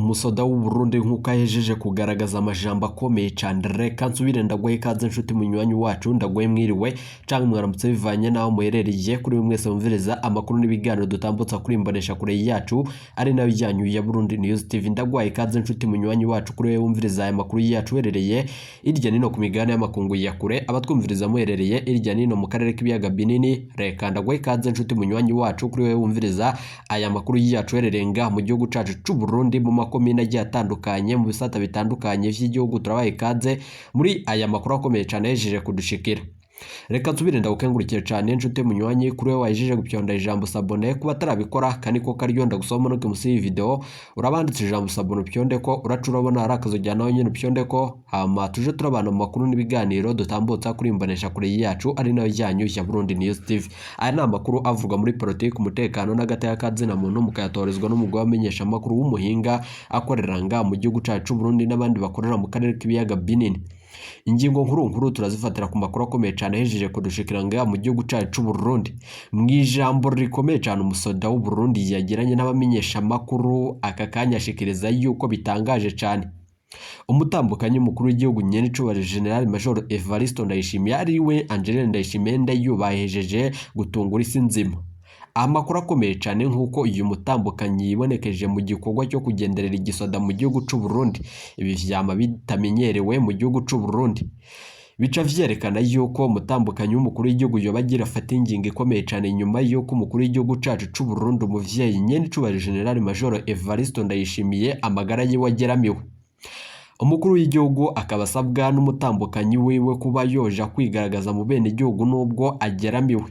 umusoda w'u Burundi nk'uko ahejeje kugaragaza amajambo akomeye cyane. Reka nsubire ndagoye ikaze nshuti munywanyi wacu, ndagoye mwiriwe canke mwaramutse bivanye naho muherereye kuri mwese mumviriza amakuru n'ibiganiro dutambutsa kuri imbonesha kure yacu ari nayo ijyanyu ya Burundi News TV. Ndagwaye ikaze nshuti munywanyi wacu kuri wewe wumviriza aya makuru yacu herereye irya nino ku migabane y'amakungu ya kure, abatwumviriza muherereye irya nino mu karere k'ibiyaga binini. Reka ndagwaye ikaze nshuti munywanyi wacu kuri wewe wumviriza aya makuru yacu herereye nga mu gihugu cacu c'u Burundi mu makomine agiye atandukanye mu bisata bitandukanye vy'igihugu. Turabaye ikaze muri aya makuru akomeye cyane yejeje kudushikira. Reka tubire ndagukengurukire cyane nshuti munywanyi kuri we wajeje gupyonda ijambo sabone kuba tarabikora kaniko karyo gusoma no musi iyi video urabanditse ijambo sabone pyonde ko uracurabona arakazo jyanaho nyine pyonde ko hama tuje turabana mu makuru n'ibiganiro dutambutsa kuri imbonesha kure yacu ari nayo jyanyu ya Burundi News TV. Aya ni amakuru avuga muri politiki, umutekano n'agateka kazina muntu mukayatorezwa n'umugwa wamenyesha amakuru w'umuhinga akorera nga mu gihugu cacu Burundi n'abandi bakorera mu karere k'ibiyaga binini. Ingingo nkuru turazifatira ku makuru akomeye cyane hejeje kudushikira nga mu gihugu cacu Burundi. Mwijambo rikomeye cyane umusoda w'u Burundi yagiranye n'abamenyesha makuru aka kanya ashikiriza yuko bitangaje cyane umutambukanyi mukuru w'igihugu nyene cubahiro General Major Evariste Ndayishimiye ari we Angeline Ndayishimiye ndayubahejeje gutungura isi nzima. Amakuru akomeye cyane nk'uko uyu mutambukanyi yibonekeje mu gikorwa cyo kugenderera igisoda mu gihugu c'u Burundi. Ibi vyama bitamenyerewe mu gihugu c'u Burundi, bica vyerekana yuko umutambukanyi w'umukuru w'igihugu yobagira afata ingingo ikomeye cyane nyuma yuko umukuru w'igihugu cacu c'u Burundi umuvyeyi nyene cubahiro General Major Evariste Ndayishimiye amagara yiwe ageramiwe. Umukuru w'igihugu akabasabwa n'umutambukanyi wiwe kuba yoja kwigaragaza mu bene igihugu nubwo ageramiwe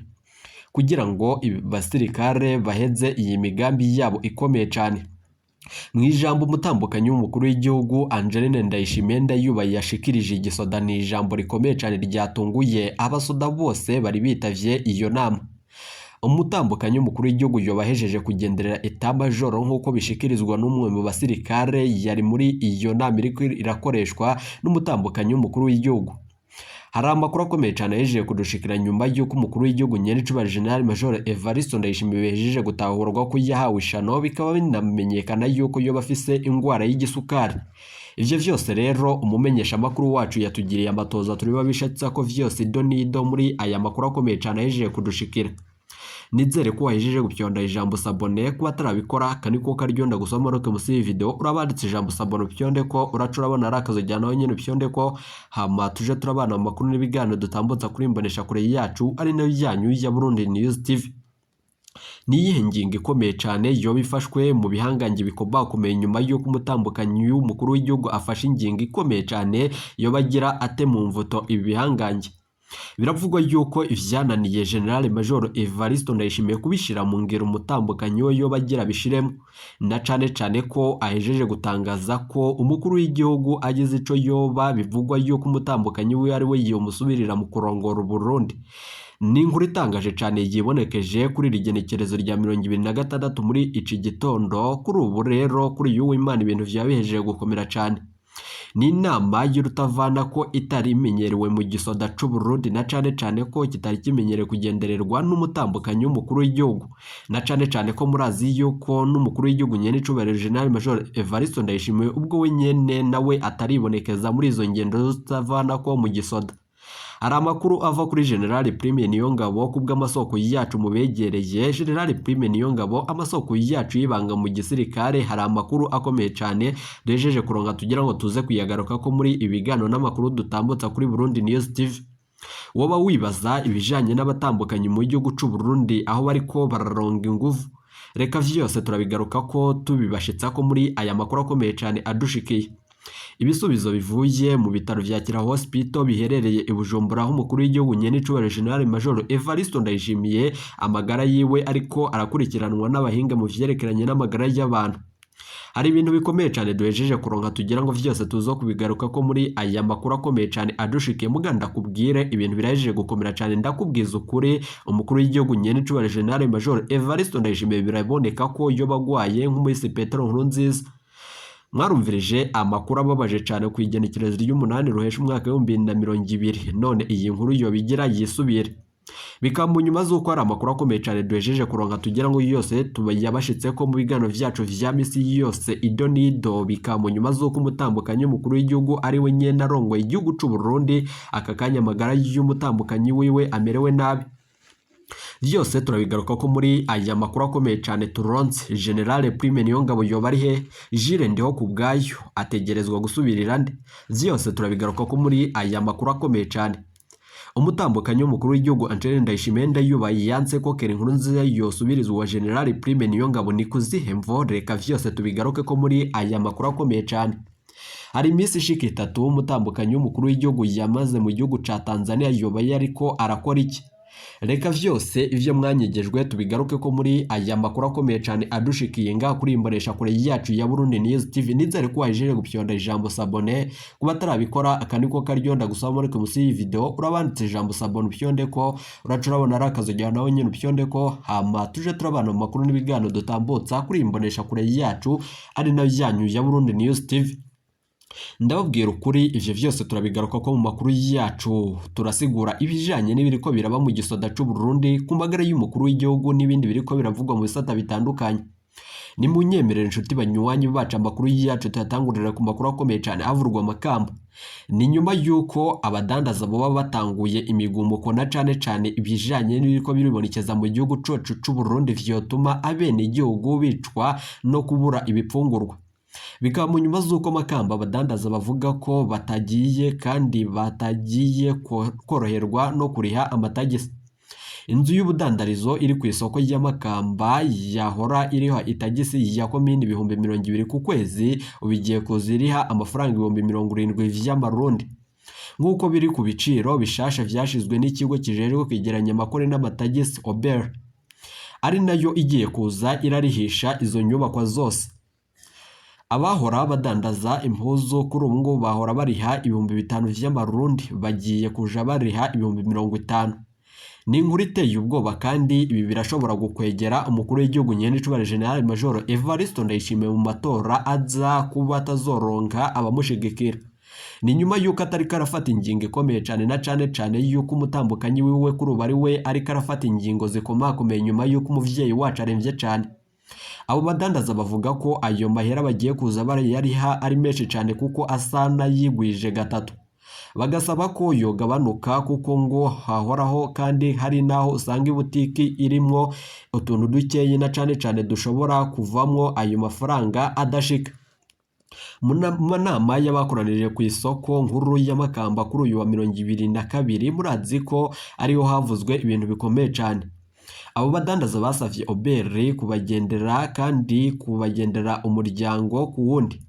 kugira ngo basirikare baheze iyi migambi yabo ikomeye cyane. Mwijambo umutambukanyi w'umukuru w'igihugu Angeline Ndayishimiye ndayubaye yashikirije igisoda ni ijambo rikomeye cyane ryatunguye abasoda bose bari bitavye iyo nama. Umutambukanyi w'umukuru w'igihugu yobahejeje kugenderera etat major nk'uko bishikirizwa n'umwe mu basirikare yari muri iyo nama iriko irakoreshwa n'umutambukanyi w'umukuru w'igihugu. Hari amakuru akomeye cyane yejeje kudushikira nyuma y'uko umukuru w'igihugu nyene cubahiro General Major Evariste Ndayishimiye bejeje gutahurwa ko yahawe ishano, bikaba binamenyekana yuko yoba afise ingwara y'igisukari. Ivyo vyose rero umumenyesha makuru wacu yatugiriye amatoza turiba bishatse ko vyose donido muri aya makuru akomeye cyane yejeje kudushikira. Nizere ko wahejeje gupyonda ijambo sabone kuba tarabikora kaniko karyo gusoma no musi iyi video urabanditse ijambo sabone pyonde ko uracurabona arakazo jyanaho nyene pyonde ko hama tuje turabana mu makuru n'ibiganiro dutambutsa kuri imbonesha kure yacu ari nayo jyanyu ya Burundi News TV. Niyihe ngingo ikomeye cyane yo bifashwe mu bihangange bikomba kumenya nyuma yuko umutambukanyi w'umukuru w'igihugu afashe ingingo ikomeye cyane yo bagira ate mu mvuto ibi bihangange. Biravugwa yuko ivyananiye General Major Evariste Ndayishimiye kubishira mu ngero umutambukanyi we yo bagira bishiremo, na cane ko ahejeje gutangaza ko umukuru w'igihugu agize ico yoba bivugwa yuko umutambukanyi we ari we yomusubirira mu kurongora Burundi. Ni inkuru itangaje cyane yibonekeje kuri rigenekerezo rya 2026 muri ici gitondo. Kuri ubu rero kuri yuwe Imana ibintu vyabihejeje gukomera cyane. Ni inama y'urutavana ko itari imenyerewe mu gisoda c'u Burundi, na cane ko kitari kimenyerewe kugendererwa n'umutambukanyi w'umukuru w'igihugu, na cane ko murazi yuko n'umukuru w'igihugu nyene cubahiro General Major Evariste Ndayishimiye ubwo we nyene nawe ataribonekeza muri izo ngendo z'urutavana ko mu gisoda. Hari amakuru ava kuri General Prime Niyongabo kubw'amasoko yacu mubegereye. General Prime Niyongabo amasoko yacu yibanga mu gisirikare, hari amakuru akomeye cyane dejeje kuronga tugira ngo tuze kuyagaruka ko muri ibigano n'amakuru dutambutsa kuri Burundi News TV. Woba wibaza ibijanye n'abatambukanye mu gihugu c'u Burundi aho bariko bararonga inguvu, reka vyose turabigaruka ko tubibashitsa ko muri aya makuru akomeye cyane adushikiye. Ibisubizo bivuye mu bitaro vya Kira Hospital biherereye i Bujumbura aho umukuru w'igihugu nyene cubahiro General Major Evariste Ndayishimiye amagara yiwe ariko arakurikiranwa n'abahinga mu vyerekeranye n'amagara y'abantu. Hari ibintu bikomeye cyane duhejeje kuronka tugira ngo vyose tuzo kubigaruka ko muri aya makuru akomeye cyane adushikiye. Muganda kubwire ibintu birahejeje gukomera cyane, ndakubwiza ukuri umukuru w'igihugu nyene cubahiro General Major Evariste Ndayishimiye biraboneka ko yo bagwaye nk'umuhisi Petero Nkurunziza. Mwarumvirije amakuru ababaje cyane ku igenekerezo ry'umunani ruhesha umwaka w'2020. None iyi nkuru yo bigira yisubire. bikaba mu nyuma z'uko hari amakuru akomeye cyane duhejeje kuronka tugira ngo yose tubayabashitse ko mu biganiro vyacu vya misi yose ido nido, bikaba mu nyuma z'uko umutambukanyi w'umukuru w'igihugu ari we nyene arongoye igihugu c'u Burundi aka kanya amagara y'umutambukanyi wiwe amerewe nabi. Vyose turabigaruka ko muri aya makuru akomeye cyane turonse. General Prime Niyongabo yoba ari he? Jules Ndihokubwayo ategerezwa gusubirira nde? Vyose turabigaruka ko muri aya makuru akomeye cyane. Umutambukanyi w'umukuru w'igihugu Antoine Ndayishimiye ndayubaye yanse ko Kera Nkurunziza yosubirizwa General Prime Niyongabo ni kuzihe mvo? Reka vyose tubigaruke ko muri aya makuru akomeye cyane. Hari imisi ishika 3 umutambukanyi w'umukuru w'igihugu yamaze mu gihugu ca Tanzania yobaye ariko arakora iki? Reka vyose ivyo mwanyegejwe tubigaruke ko muri aya makuru akomeye cyane adushikiye nga kuri imbonesha kure yacu ya Burundi News TV. Nizere ko wajeje gupyonda ijambo sabone kuba tarabikora akaniko karyonda gusaba muri musi iyi video urabanditse ijambo sabone upyonde ko uracurabona arakazojya nawe nyine upyonde ko hama tuje turabana mu makuru n'ibigano dutambutsa kuri imbonesha kure yacu ari nayo yanyu ya Burundi News TV. Ndababwira ukuri ivyo vyose turabigaruka ko mu makuru yacu turasigura ibijanye n'ibiriko biraba mu gisoda c'u Burundi ku magara y'umukuru w'igihugu n'ibindi biriko biravugwa mu bisata bitandukanye. Ni munyemerere inshuti banywanyi baca amakuru yacu tuyatangurira ku makuru akomeye cyane avurwa Makamba. Ni nyuma yuko abadandaza boba batanguye imigumuko na cane ibijanye n'ibiriko biribonekeza mu gihugu cocu c'u Burundi vyotuma abene igihugu bicwa no kubura ibipfungurwa. Bikaba mu nyuma z'uko Makamba abadandaza bavuga ko batagiye kandi batagiye koroherwa no kuriha amatagisi. Inzu y'ubudandarizo iri ku isoko ya Makamba yahora iriha itagisi ya komini 200 ku kwezi ubigiye kuziriha amafaranga 70 vy'amarundi. Nk'uko biri ku biciro bishasha vyashizwe n'ikigo kijejwe kwegeranya amakore n'amatagisi Ober, ari nayo igiye kuza irarihisha izo nyubakwa zose. Abahora badandaza impuzu kuri ubu ngo bahora bariha 5,000 vy'amarundi bagiye kuja bariha 50,000. Ni inkuru iteye ubwoba kandi ibi birashobora gukwegera umukuru w'igihugu nyene icubare General Major Evariste Ndayishimiye mu matora aza kuba atazoronka abamushigikira. Ni nyuma yuko atari karafata ingingo ikomeye cyane na cane yuko umutambukanyi wiwe kuri ubu ari we ari karafata ingingo zikomakomeye nyuma yuko umuvyeyi wacu aremvye cyane. Abo badandaza bavuga ko ayo mahera bagiye kuza barayariha ari menshi cyane kuko asana yigwije gatatu. Bagasaba ko yogabanuka kuko ngo hahoraho kandi hari naho usanga ibutiki irimwo utuntu dukeye na cane dushobora kuvamwo ayo mafaranga adashika. Mu nama y'abakoranije ku isoko nkuru ya Makamba kuri uyu wa 22 murazi ko ariho havuzwe ibintu bikomeye cyane. Abo badandaza basavye Oberi kubagendera kandi kubagendera umuryango ku wundi.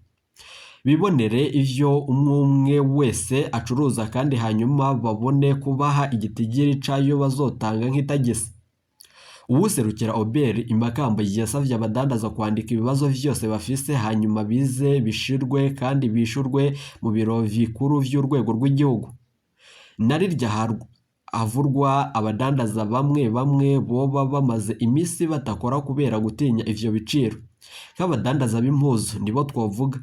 Bibonere ivyo umwe wese acuruza kandi hanyuma babone kubaha igitigiri cayo bazotanga nk'itagisi. Uwuserukira Oberi Imakamba yasavye abadandaza kwandika ibibazo vyose bafise hanyuma bize bishirwe kandi bishurwe mu biro vikuru vy'urwego rw'igihugu. Narirya havurwa abadandaza bamwe boba bamaze imisi batakora kubera gutinya ivyo biciro. Nk'abadandaza b'impuzu nibo twovuga.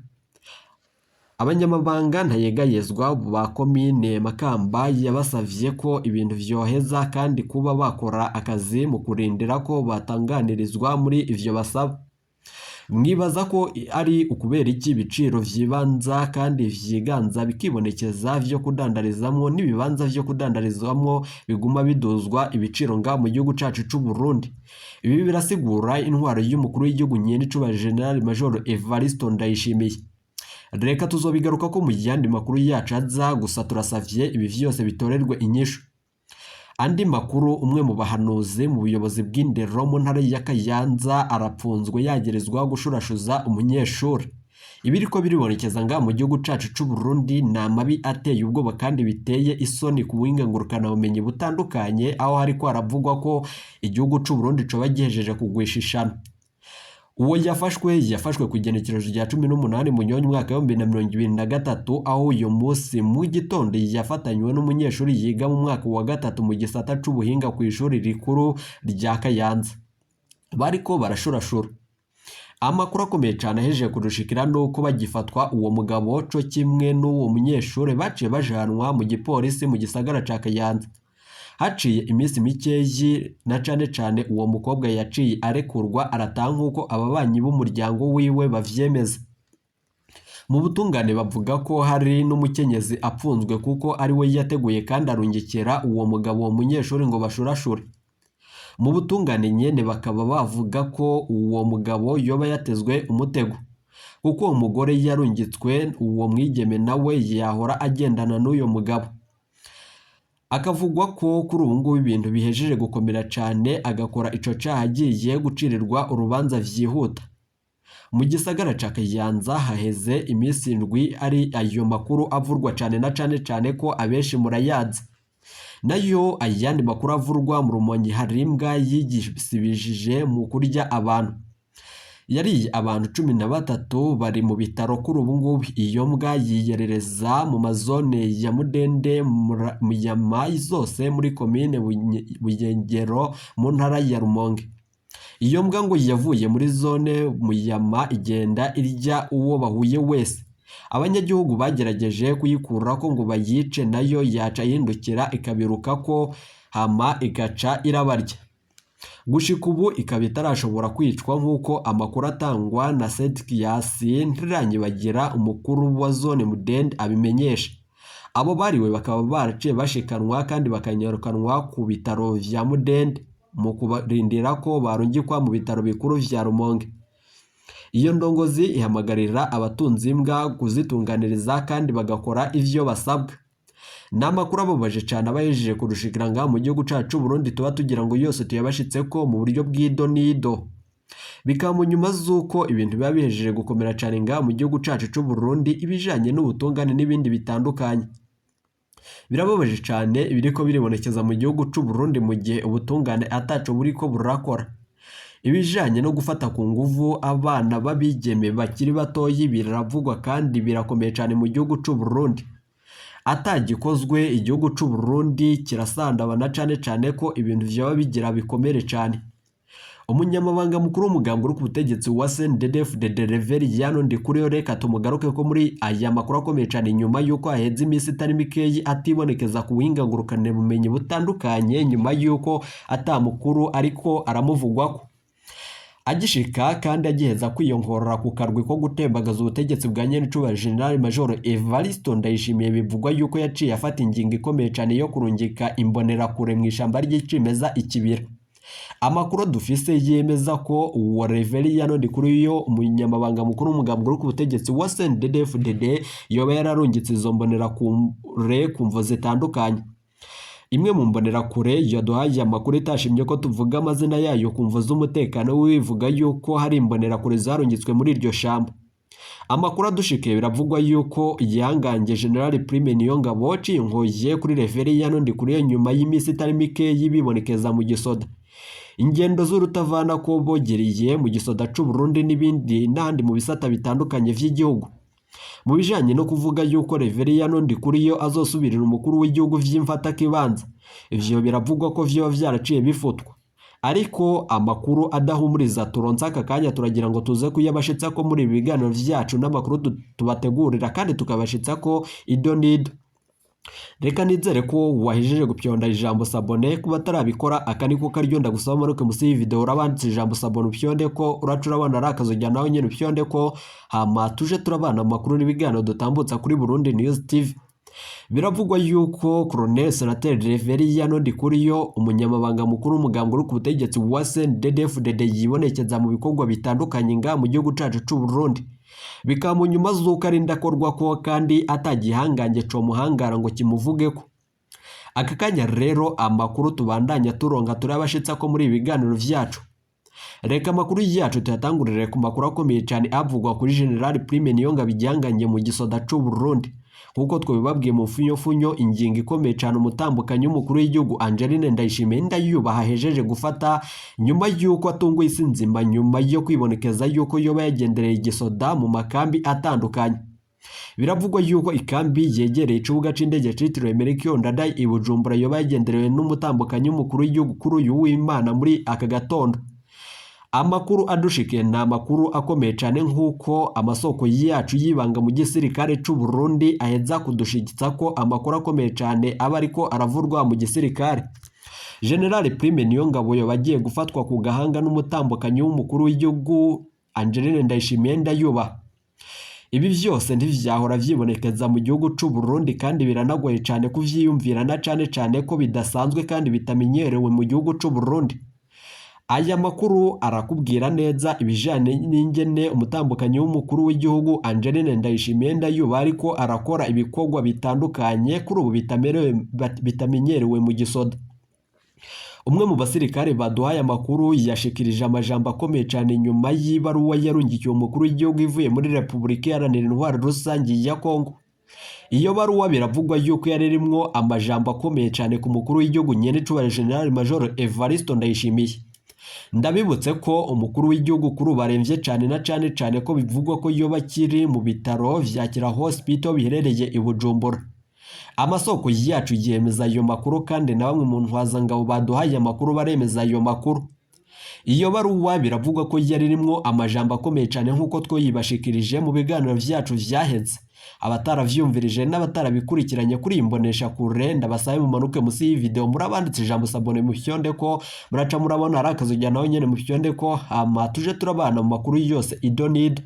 Abanyamabanga ntayegayezwa ba komine Makamba yabasavye ko ibintu vyoheza kandi kuba bakora akazi mu kurindira ko batanganirizwa muri ivyo basaba. Mwibaza ko ari ukubera iki biciro vyibanza kandi vyiganza bikibonekeza vyo kudandarizamwo n'ibibanza vyo kudandarizamwo biguma biduzwa ibiciro nga mu gihugu cacu c'u Burundi. Ibi birasigura intwaro y'umukuru w'igihugu nyene icubare General Major Evariste Ndayishimiye. Reka tuzobigaruka ko mu yandi makuru yacu aza, gusa turasavye ibi vyose bitorerwe inyishu. Andi makuru, umwe mu bahanuzi mu buyobozi bw'indero mu ntara ya Kayanza arapfunzwe yagerezwa gushurashuza umunyeshuri. Ibiriko biribonekeza nga mu gihugu cacu c'u Burundi na mabi ateye ubwoba kandi biteye isoni ku buhinga ngurukana bumenyi butandukanye, aho hariko haravugwa ko igihugu c'u Burundi coba gihejeje kugwishishana. Uwo yafashwe ku igenekerezo rya 18 Munyonyi mwaka wa 2023, aho uyu munsi mu gitondo yafatanywe n'umunyeshuri yiga mu mwaka wa 3 mu gisata c'ubuhinga ku ishuri rikuru rya Kayanza. Bariko barashurashura. Amakuru akomeye cyane ahejeje kudushikira nuko bagifatwa uwo mugabo co kimwe n'uwo munyeshuri baciye bajanwa mu gipolisi mu gisagara ca Kayanza. Haciye iminsi mikeyi na cane uwo mukobwa yaciye arekurwa arataha nk'uko ababanyi b'umuryango wiwe bavyemeza. Mu butungane bavuga ko hari n'umukenyezi apfunzwe kuko ari we yateguye kandi arungikira uwo mugabo uwo munyeshuri ngo bashurashure. Mu butungane nyene bakaba bavuga ko uwo mugabo yoba yatezwe umutego kuko uwo mugore yarungitswe uwo mwigeme nawe yahora agendana n'uyo mugabo. Akavugwa ko kuri ubu ngubu ibintu bihejeje gukomera cane agakora ico caha agiye gucirirwa urubanza vyihuta. Mu gisagara ca Kayanza haheze iminsi indwi ari ayo makuru avurwa cane na cane ko abenshi murayazi. Nayo ayandi makuru avurwa mu Rumonyi hari imbwa yigisibishije mu kurya abantu. Yariye abantu 13 bari mu bitaro kuri ubu ngubu. Iyo mbwa yiyerereza mu mazone ya Mudende Muyama zose muri komine Buyengero mu ntara ya Rumonge. Iyo mbwa ngo yavuye muri zone Muyama igenda irya uwo bahuye wese. Abanyagihugu bagerageje kuyikurako ngo bayice nayo yaca yindukira ikabiruka ko hama igaca irabarya. Gushika ubu ikaba itarashobora kwicwa nk'uko amakuru atangwa na Sedkiasi Ntiranyibagira umukuru wa zone Mudende abimenyesha. Abo bariwe bakaba baraciye bashikanwa kandi bakanyarukanwa ku bitaro vya Mudende mu kubarindira ko barungikwa mu bitaro bikuru vya Rumonge. Iyo ndongozi ihamagarira abatunzi imbwa kuzitunganiriza kandi bagakora ivyo basabwa. Namakuru ababaje cyane abayejeje kurushikiranga mu gihugu cacu Burundi tuba tugira ngo yose tuyabashitseko mu buryo bw'ido nido. Bikaba mu nyuma z'uko ibintu biba bihejeje gukomera cyane nga mu gihugu cacu c'u Burundi ibijanye n'ubutungane n'ibindi bitandukanye. Birababaje cyane ibiriko biribonekeza mu gihugu c'u Burundi mu gihe ubutungane ataco buriko burakora. Ibijanye no gufata ku nguvu abana babigeme bakiri batoyi biravugwa kandi birakomeye cyane mu gihugu c'u Burundi. Atagikozwe igihugu c'u Burundi kirasandabana cane ko ibintu vyaba bigira bikomere cyane. Umunyamabanga mukuru w'umugambi uri ku butegetsi wa CNDD-FDD Reveriyano Ndikuriyo reka tumugaruke ko muri aya makuru akomeye cyane nyuma yuko aheze iminsi itari mikeyi atibonekeza ku buhinga ngurukane bumenyi butandukanye nyuma yuko atamukuru ariko aramuvugwako. Agishika kandi agiheza kwiyongorora ku karwi ko gutembagaza ubutegetsi bwa Nyenicubahiro General Major Evaristo Ndayishimiye bivugwa yuko yaciye afata ingingo ikomeye cyane yo kurungika imbonerakure mu ishamba ry'icimeza ikibira. Amakuru dufise yemeza ko uwo Reveriyano Ndikuriyo umunyamabanga mukuru w'umugambi uri ku butegetsi wa CNDD-FDD yoba yararungitse izo mbonerakure ku mvo zitandukanye. Imwe mu mbonerakure yaduhaye amakuru itashimye ko tuvuga amazina yayo ku mvo z'umutekano wivuga yuko hari imbonerakure zarungitswe muri iryo shamba. Amakuru adushikiye biravugwa yuko yanganje General Prime Niyongabo cinkoye kuri Reveriyano Ndikuriyo nyuma y'imisi itari mike y'ibibonekeza mu gisoda. Ingendo z'urutavana ko bogereye mu gisoda c'u Burundi n'ibindi n'ahandi mu bisata bitandukanye vy'igihugu. Mu bijanye no kuvuga yuko Reveriyano Ndikuriyo azosubirira umukuru w'igihugu vy'imfata kibanza, ivyo biravugwa ko vyo vyaraciye bifutwa. Ariko amakuru adahumuriza turonsa aka kanya turagira ngo tuze kuyabashitsa ko muri ibiganiro vyacu n'amakuru tubategurira kandi tukabashitsa ko ido nido. Reka nizere ko wahejeje gupyonda ijambo sabone kuba tarabikora akaniko karyo ndagusaba maruke musi iyi video urabanditse ijambo sabone upyonde ko uracura abana arakazojya nawe nyene upyonde ko hama tuje turabana amakuru n'ibiganiro dutambutsa kuri Burundi News TV. Biravugwa yuko Colonel Senateur Reveriyano Ndikuriyo umunyamabanga mukuru w'umugambi uri ku butegetsi wa CNDD-FDD yibonekeza mu bikorwa bitandukanye nga mu gihugu cacu c'u Burundi. Bikaba mu nyuma z'uko ari ndakorwa ko kandi atagihanganye co muhangara ngo kimuvugeko. Aka kanya rero amakuru tubandanya turonka turabashitsa ko muri ibiganiro vyacu. Reka amakuru yacu tuyatangurire ku makuru akomeye cyane avugwa kuri General Prime Niyongabo igihanganye mu gisoda c'u Burundi. Kuko twebabwiye mu funyo ingingo ikomeye cyane umutambukanyi w'umukuru w'igihugu Angeline Ndayishimiye ndayubaha hejeje gufata nyuma yuko atunguye isi nzima nyuma yo kwibonekeza yuko yoba yagendereye igisoda mu makambi atandukanye. Biravugwa yuko ikambi yegereye ikibuga c'indege citiriwe Melchior Ndadaye i Bujumbura yoba yagenderewe n'umutambukanyi w'umukuru w'igihugu kuri uyu w'Imana muri aka gatondo. Amakuru adushikiye na amakuru akomeye cyane nk'uko amasoko yacu yibanga mu gisirikare c'u Burundi aheza kudushigitsa ko amakuru akomeye cyane aba ariko aravurwa mu gisirikare. General Prime Niyongabo yabagiye gufatwa ku gahanga n'umutambukanyi w'umukuru w'igihugu Angeline Ndayishimiye Ndayubaha. Ibi byose ntivyahora vyibonekeza mu gihugu c'u Burundi kandi biranagoye cyane kuvyiyumvira na cyane ko bidasanzwe kandi bitamenyerewe mu gihugu c'u Burundi. Aya makuru arakubwira neza ibijanye n'ingene umutambukanyi w'umukuru w'igihugu Angeline Ndayishimiye Ndayubaha ariko arakora ibikorwa bitandukanye kuri ubu bitamenyerewe mu gisoda. Umwe mu basirikare baduhaye amakuru yashikirije amajambo akomeye cyane nyuma y'ibaruwa yarungikiye umukuru w'igihugu ivuye muri Repubulika Iharanira Intwaro Rusange ya Kongo. Iyo baruwa biravugwa yuko yari irimwo amajambo akomeye cyane ku mukuru w'igihugu Nyenicubahiro General Major Evariste Ndayishimiye. Ndabibutse ko umukuru w'igihugu kuri ubu aremvye cyane na cyane ko bivugwa ko yoba kiri mu bitaro vya Kira Hospital biherereye i Bujumbura. Amasoko yacu yemeza ayo makuru kandi na bamwe mu ntwazangabo baduhaye amakuru baremeza ayo makuru. Iyo baruwa biravugwa ko yari rimwo amajambo akomeye cyane nk'uko twoyibashikirije mu biganiro vyacu vyaheze. Abataravyumvirije n'abatarabikurikiranye kuri imbonesha kure ndabasabe mu manuke musi iyi video murabanditse ijambo sabone mu fyonde ko muraca murabona arakazo jya naho nyene mu fyonde ko hama tuje turabana mu makuru yose idonid.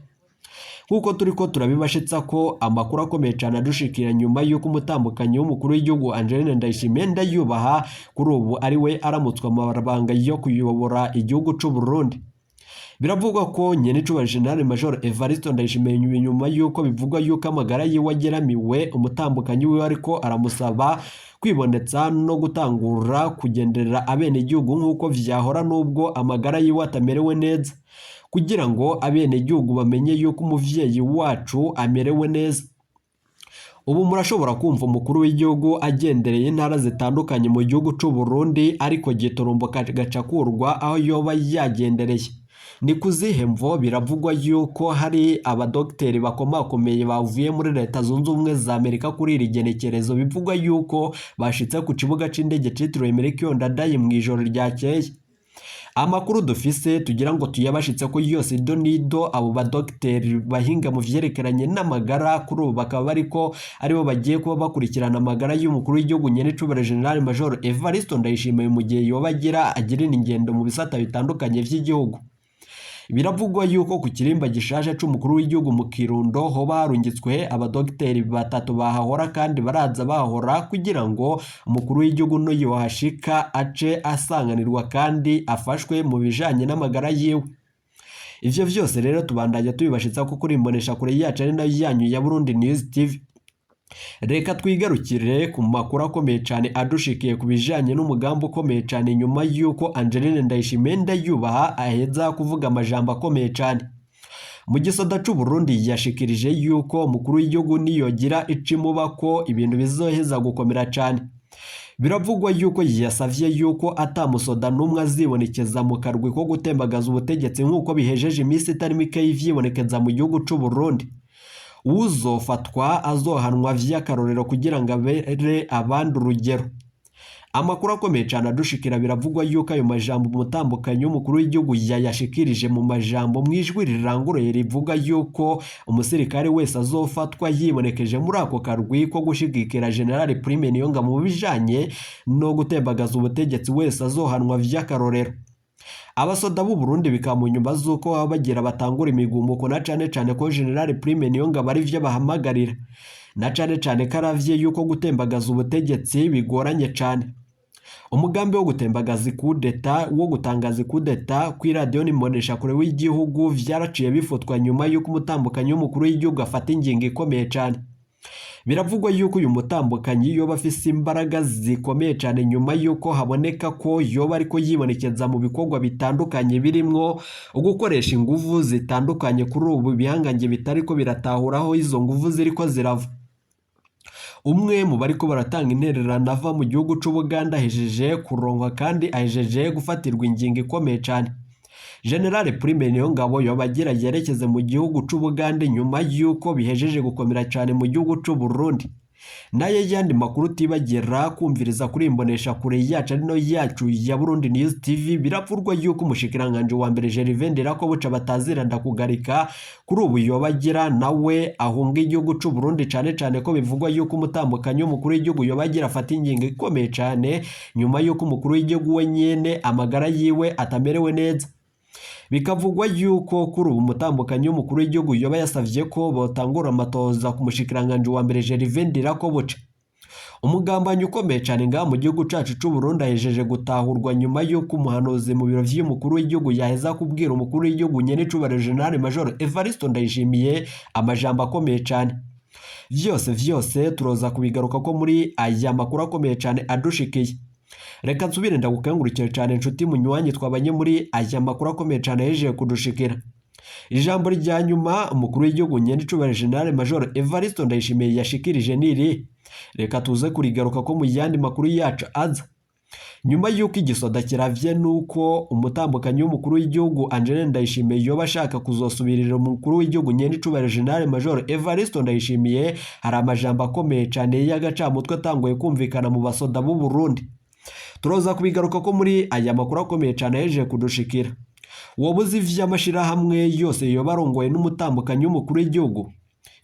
Kuko turiko turabibashitsa ko amakuru akomeye cyane adushikira nyuma yuko umutambukanyi w'umukuru w'igihugu Angeline Ndayishimiye Ndayubaha kuri ubu ari we aramutswa mu mabanga yo kuyobora igihugu c'u Burundi. Biravugwa ko Nyenicubahiro General Major Evariste Ndayishimiye nyuma yuko bivugwa yuko amagara yiwe ageramiwe, umutambukanyi wiwe ariko aramusaba kwibonetsa no gutangura kugenderera abene igihugu nk'uko vyahora nubwo amagara yiwe atamerewe neza, kugira ngo abene igihugu bamenye yuko umuvyeyi wacu amerewe neza. Ubu murashobora kumva umukuru w'igihugu agendereye intara zitandukanye mu gihugu c'u Burundi ariko gitorombo gacakurwa aho yoba yagendereye. Ni kuzihe mvo biravugwa yuko hari abadokteri bakomakomeye bavuye muri Leta Zunze Ubumwe za Amerika kuri iri genekerezo bivugwa yuko bashitse ku kibuga c'indege citiriwe Melchior Ndadaye mu ijoro ryakeye. Amakuru dufise tugira ngo tuyabashitse ko yose donido abo badokteri bahinga mu vyerekeranye n'amagara kuri ubu bakaba bariko aribo bagiye kuba bakurikirana amagara y'umukuru w'igihugu Nyenicubahiro General Major Evariste Ndayishimiye mu gihe yoba agirina ingendo mu bisata bitandukanye vy'igihugu. Biravugwa yuko ku kirimba gishaje c'umukuru w'igihugu mu Kirundo hoba harungitswe abadokteri batatu bahahora kandi baraza bahora kugira ngo umukuru w'igihugu no yohashika ace asanganirwa kandi afashwe mu bijanye n'amagara yiwe. Ivyo vyose rero tubandanya tubibashitsa ko kuri imbonesha kure yacu ari nayo yanyu ya Burundi News TV. Reka twigarukire ku makuru akomeye cyane adushikiye ku bijanye n'umugambi ukomeye cyane nyuma yuko Angeline Ndayishimiye Ndayubaha aheza kuvuga amajambo akomeye cyane. Mu gisoda c'u Burundi yashikirije yuko umukuru w'igihugu niyogira icimuba ko ibintu bizoheza gukomera cyane. Biravugwa yuko yasavye yuko atamusoda numwe azibonekeza mu karwi ko gutembagaza ubutegetsi nk'uko bihejeje iminsi itari mike y'ivyibonekeza mu gihugu c'u Burundi. Uzofatwa azohanwa vy'akarorero kugira ngo abere abandi urugero. Amakuru akomeye cyane adushikira biravugwa yuko ayo majambo umutambukanyi w'umukuru w'igihugu yayashikirije mu majambo mwijwi riranguruye rivuga yuko umusirikare wese azofatwa yibonekeje muri ako karwi ko gushigikira General Prime Niyongabo mu bijanye no gutembagaza ubutegetsi wese azohanwa vy'akarorero. Abasoda b'u Burundi bikamunyumba zuko baba bagira batangura imigumuko na cane ko General Prime Niyongabo ari vyo bahamagarira na cane karavye yuko gutembagaza ubutegetsi bigoranye cane. Umugambi wo gutembagaza kudeta wo gutangaza kudeta kuri radio n'imbonesha kure w'igihugu vyaraciye bifotwa nyuma yuko umutambukanyi w'umukuru w'igihugu afata ingingo ikomeye cane. Biravugwa yuko uyu mutambukanyi yoba afise imbaraga zikomeye cyane nyuma yuko haboneka ko yoba ariko yibonekeza mu bikorwa bitandukanye birimwo ugukoresha inguvu zitandukanye kuri ubu bihangange bitariko biratahuraho izo nguvu ziriko zirava. Umwe mu bariko baratanga intererano ava mu gihugu c'u Buganda ahejeje kuronka kandi ahejeje gufatirwa ingingo ikomeye cyane. General Prime Niyongabo yobagira yerekeze mu gihugu c'u Buganda nyuma yuko bihejeje gukomera cyane mu gihugu c'u Burundi. naye yandi makuru utibagera kumviriza kuri imbonesha kure yacu arino yacu ya Burundi News TV biravurwa yuko umushikiranganje wa mbere Gervais Ndirakobuca bataziranda kugarika kuri ubu yobagira nawe ahunga igihugu c'u Burundi cane ko bivugwa yuko umutambukanyi w'umukuru w'igihugu yobagira afata ingingo ikomeye cane nyuma yuko umukuru w'igihugu we nyene amagara yiwe atamerewe neza. Bikavugwa yuko kuri ubu umutambukanyi w'umukuru w'igihugu yoba yasavye ko botangura amatoza ku mushikiranganje wa mbere Gervais Ndirakobuca. Umugambanyi ukomeye cyane ngaha mu gihugu cacu c'u Burundi ahejeje gutahurwa nyuma yuko umuhanuzi mu biro vy'umukuru w'igihugu yaheza kubwira umukuru w'igihugu nyene cubahiro General Major Evariste Ndayishimiye amajambo akomeye cyane. Vyose turoza kubigaruka ko muri aya makuru akomeye cyane adushikiye. Reka nsubire ndagukangurukire cyane inshuti munywanyi twabanye muri aya makuru akomeye cyane yejeje kudushikira. Ijambo rya nyuma umukuru w'igihugu nyene cubahiro General Major Evariste Ndayishimiye yashikirije niri. Reka tuze kurigaruka ko mu yandi makuru yacu aza. Nyuma yuko igisoda kiravye nuko umutambukanyi w'umukuru w'igihugu Angeline Ndayishimiye yoba ashaka kuzosubirira umukuru w'igihugu nyene cubahiro General Major Evariste Ndayishimiye, hari amajambo akomeye cyane y'agacamutwe atanguye kumvikana mu basoda b'u Burundi. Turoza kubigaruka ko muri aya makuru akomeye cyane yejeje kudushikira. Wobuzi vy'amashirahamwe yose yoba arongoye n'umutambukanyi w'umukuru w'igihugu.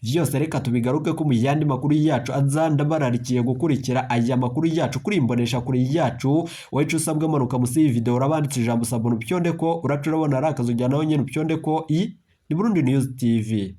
Vyose reka tubigaruke ko mu yandi makuru yacu azanda bararikiye gukurikira aya makuru yacu kuri imbonesha kuri yacu. Wecu usabwe manuka musi iyi video urabanditse ijambo sabone upyonde ko uracurabona arakazo jyanaho nyene upyonde ko ni Burundi News TV.